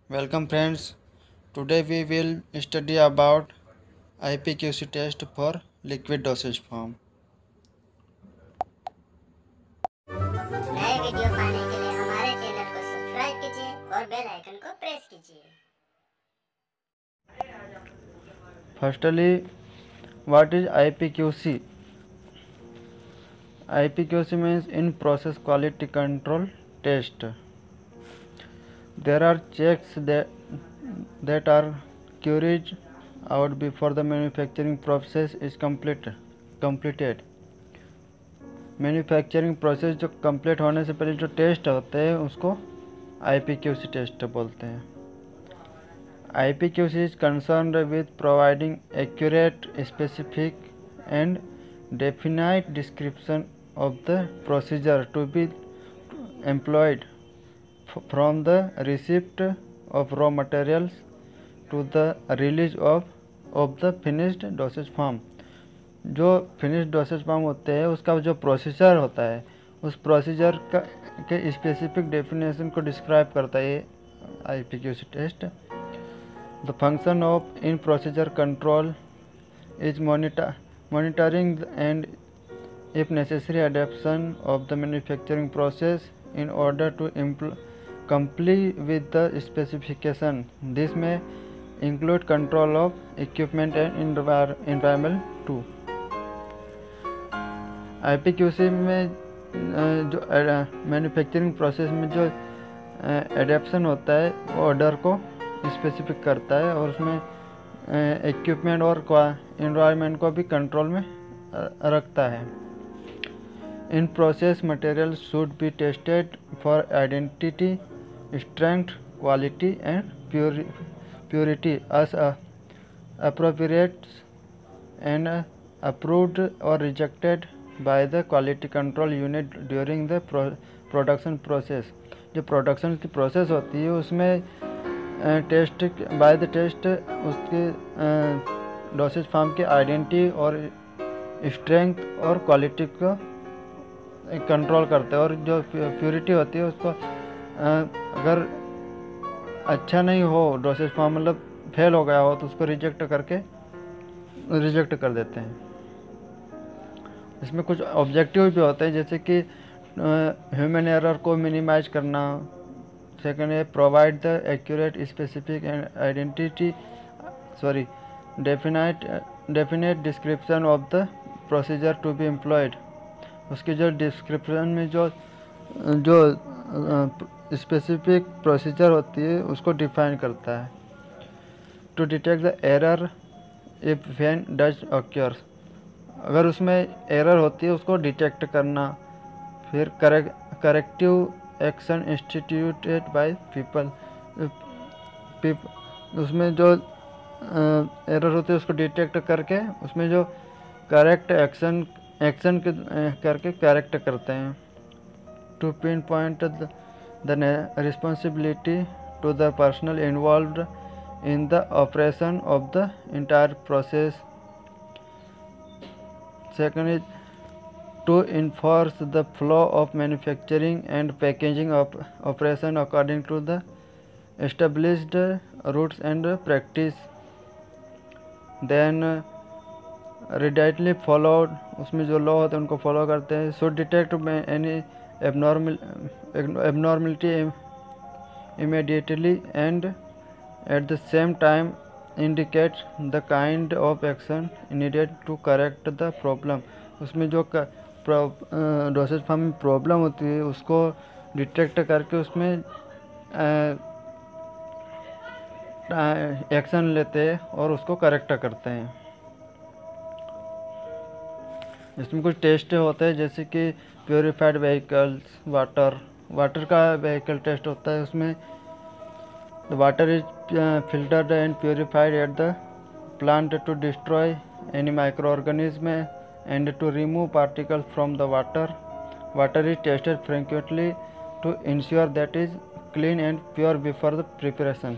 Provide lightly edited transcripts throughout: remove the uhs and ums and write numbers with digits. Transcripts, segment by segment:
Welcome friends. Today we will study about IPQC test for liquid dosage form. नए video पाने के लिए हमारे चैनल को सब्सक्राइब कीजिए और बेल आइकन को प्रेस कीजिए। Firstly, what is IPQC? IPQC means in process quality control test. There are checks that are carried out before the manufacturing process is completed. Manufacturing process जो complete होने से पहले जो test होते हैं उसको IPQC टेस्ट बोलते हैं। IPQC is concerned with providing accurate, specific and definite description of the procedure to be employed from the receipt of raw materials to the release of the finished dosage form। जो finished dosage form होते हैं उसका जो procedure होता है उस procedure का के स्पेसिफिक डेफिनेशन को डिस्क्राइब करता है IPQC test. The function of in procedure control is monitoring and if necessary adaption of the manufacturing process in order to comply with the specification. This may include control of equipment and environment too. IPQC में जो manufacturing process में जो adaptation होता है वो order को specific करता है और उसमें इक्विपमेंट और एनवायरनमेंट को भी कंट्रोल में रखता है। In process material should be tested for identity, strength, quality and purity as appropriate and approved or rejected by the quality control unit during the production process। जो प्रोडक्शन की process होती है उसमें टेस्ट बाय द टेस्ट उसके dosage form की identity और strength और quality को कंट्रोल करते हैं और जो प्योरिटी होती है उसको अगर अच्छा नहीं हो डोसेज फॉर्म मतलब फेल हो गया हो तो उसको रिजेक्ट कर देते हैं। इसमें कुछ ऑब्जेक्टिव भी होते हैं जैसे कि ह्यूमन एरर को मिनिमाइज करना। सेकंड है provide the accurate, specific and definite description of the procedure to be employed. उसकी जो डिस्क्रिप्शन में जो स्पेसिफिक प्रोसीजर होती है उसको डिफाइन करता है। To detect the error if when such occurs, अगर उसमें एरर होती है उसको डिटेक्ट करना। फिर corrective action instituted by people, उसमें जो एरर होती है उसको डिटेक्ट करके उसमें जो करेक्ट एक्शन करके करेक्ट करते हैं। To pinpoint the responsibility to the personnel involved in the operation of the entire process. Second is to enforce the flow of manufacturing and packaging operation according to the established routes and practice. Then readily followed, उसमें जो law होते हैं उनको follow करते हैं। Should detect any abnormality immediately and at the same time indicate the kind of action needed to correct the problem। उसमें जो dosage form में प्रॉब्लम होती है उसको डिटेक्ट करके उसमें एक्शन लेते हैं और उसको करेक्ट करते हैं। इसमें कुछ टेस्ट होते हैं जैसे कि प्योरीफाइड व्हीकल्स, वाटर का व्हीकल टेस्ट होता है। उसमें water is filtered and purified at the plant to destroy any micro organism and to remove particles from the water is tested frequently to ensure that is clean and pure before the preparation.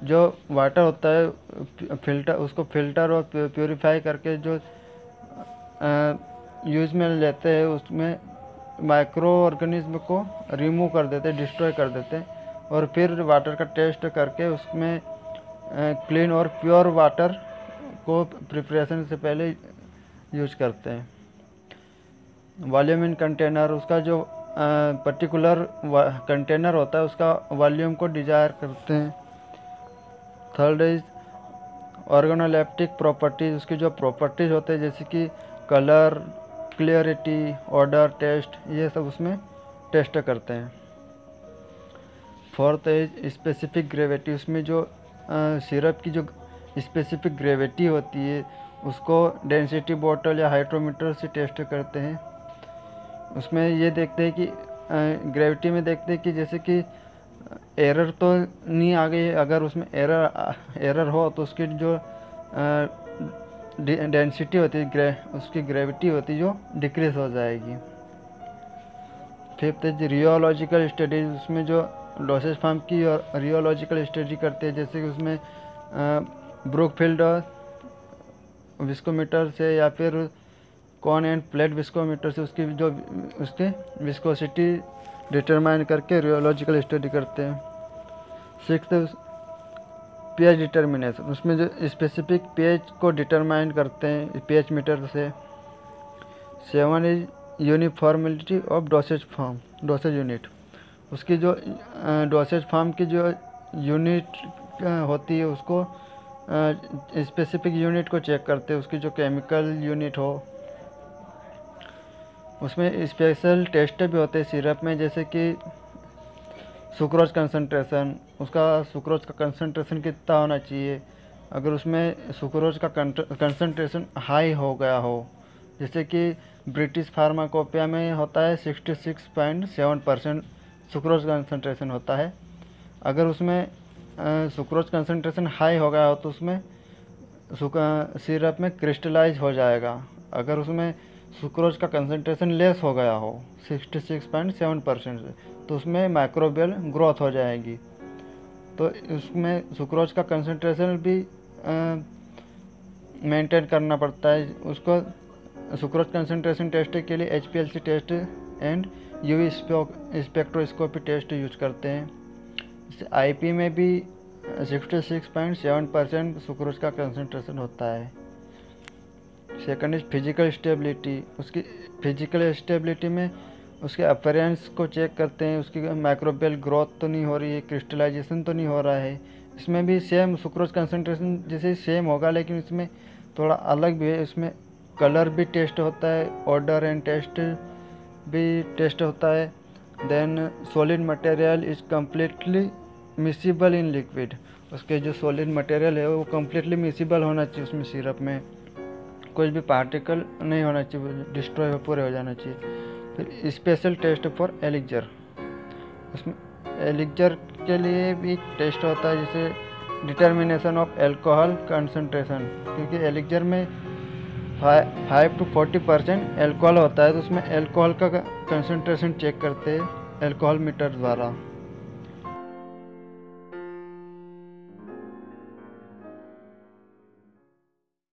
जो water होता है उसको filter और purify करके जो use में लेते हैं उसमें माइक्रो ऑर्गेनिज्म को रिमूव कर देते हैं, डिस्ट्रॉय कर देते हैं और फिर वाटर का टेस्ट करके उसमें क्लीन और प्योर वाटर को प्रिपरेशन से पहले यूज करते हैं। वॉल्यूम इन कंटेनर, उसका जो पर्टिकुलर कंटेनर होता है उसका वॉल्यूम को डिजायर करते हैं। थर्ड इज ऑर्गेनोलेप्टिक प्रॉपर्टीज, उसकी जो प्रॉपर्टीज होते हैं जैसे कि कलर, क्लियरिटी, ऑर्डर, टेस्ट, ये सब उसमें टेस्ट करते हैं। फोर्थ इज स्पेसिफिक ग्रेविटी, उसमें जो सिरप की जो स्पेसिफिक ग्रेविटी होती है उसको डेंसिटी बॉटल या हाइड्रोमीटर से टेस्ट करते हैं। उसमें ये देखते हैं कि ग्रेविटी में देखते हैं कि जैसे कि एरर तो नहीं आ गई, अगर उसमें एरर हो तो उसकी जो डेंसिटी होती है, उसकी ग्रेविटी होती है जो डिक्रीज हो जाएगी। फिफ्थ है रियोलॉजिकल स्टडीज, उसमें जो डोसेज फॉर्म की और रियोलॉजिकल स्टडी करते हैं, जैसे कि उसमें ब्रुकफील्ड विस्कोमीटर से या फिर कॉन एंड प्लेट विस्कोमीटर से उसकी विस्कोसिटी डिटरमाइन करके रियोलॉजिकल स्टडी करते हैं। सिक्स्थ पीएच डिटर्मिनेशन, उसमें जो स्पेसिफिक पीएच को डिटरमाइन करते हैं पीएच मीटर से। 7 इज यूनिफॉर्मिलिटी ऑफ डोसेज यूनिट, उसकी जो डोसेज फॉर्म की जो यूनिट होती है उसको स्पेसिफिक यूनिट को चेक करते हैं, उसकी जो केमिकल यूनिट हो। उसमें स्पेशल टेस्ट भी होते हैं सिरप में, जैसे कि सुक्रोज कंसंट्रेशन, उसका सुक्रोज का कंसंट्रेशन कितना होना चाहिए। अगर उसमें सुक्रोज का कंसंट्रेशन हाई हो गया हो, जैसे कि ब्रिटिश फार्माकोपिया में होता है 66.7% सुक्रोज कंसंट्रेशन होता है। अगर उसमें सुक्रोज कंसंट्रेशन हाई हो गया हो तो उसमें सिरप में क्रिस्टलाइज हो जाएगा। अगर उसमें सुक्रोज का कंसंट्रेशन लेस हो गया हो 66.7% से तो उसमें माइक्रोबियल ग्रोथ हो जाएगी। तो उसमें सुक्रोज का कंसंट्रेशन भी मेंटेन करना पड़ता है। उसको सुक्रोज कंसंट्रेशन टेस्ट के लिए HPLC test and UV spectroscopy test use करते हैं। IP में भी 66.7% सुक्रोज का कंसंट्रेशन होता है। सेकंड इज फिजिकल स्टेबिलिटी, उसकी फिजिकल स्टेबिलिटी में उसके अपीयरेंस को चेक करते हैं, उसकी माइक्रोबियल ग्रोथ तो नहीं हो रही है, क्रिस्टलाइजेशन तो नहीं हो रहा है। इसमें भी सेम सुक्रोज कंसंट्रेशन जैसे सेम होगा, लेकिन इसमें थोड़ा अलग भी है। इसमें कलर भी टेस्ट होता है, ऑर्डर एंड टेस्ट भी टेस्ट होता है। Then solid material is completely miscible in liquid, उसके जो सॉलिड मटेरियल है वो कम्प्लीटली मिसिबल होना चाहिए, उसमें सिरप में कोई भी पार्टिकल नहीं होना चाहिए, डिस्ट्रॉय पूरे हो जाना चाहिए। फिर स्पेशल टेस्ट फॉर एलिक्जर, उसमें एलिक्जर के लिए भी टेस्ट होता है, जैसे डिटर्मिनेशन ऑफ एल्कोहल कंसंट्रेशन, क्योंकि एलिक्जर में 5 to 40% एल्कोहल होता है, तो उसमें एल्कोहल का कंसंट्रेशन चेक करते हैं एल्कोहल मीटर द्वारा।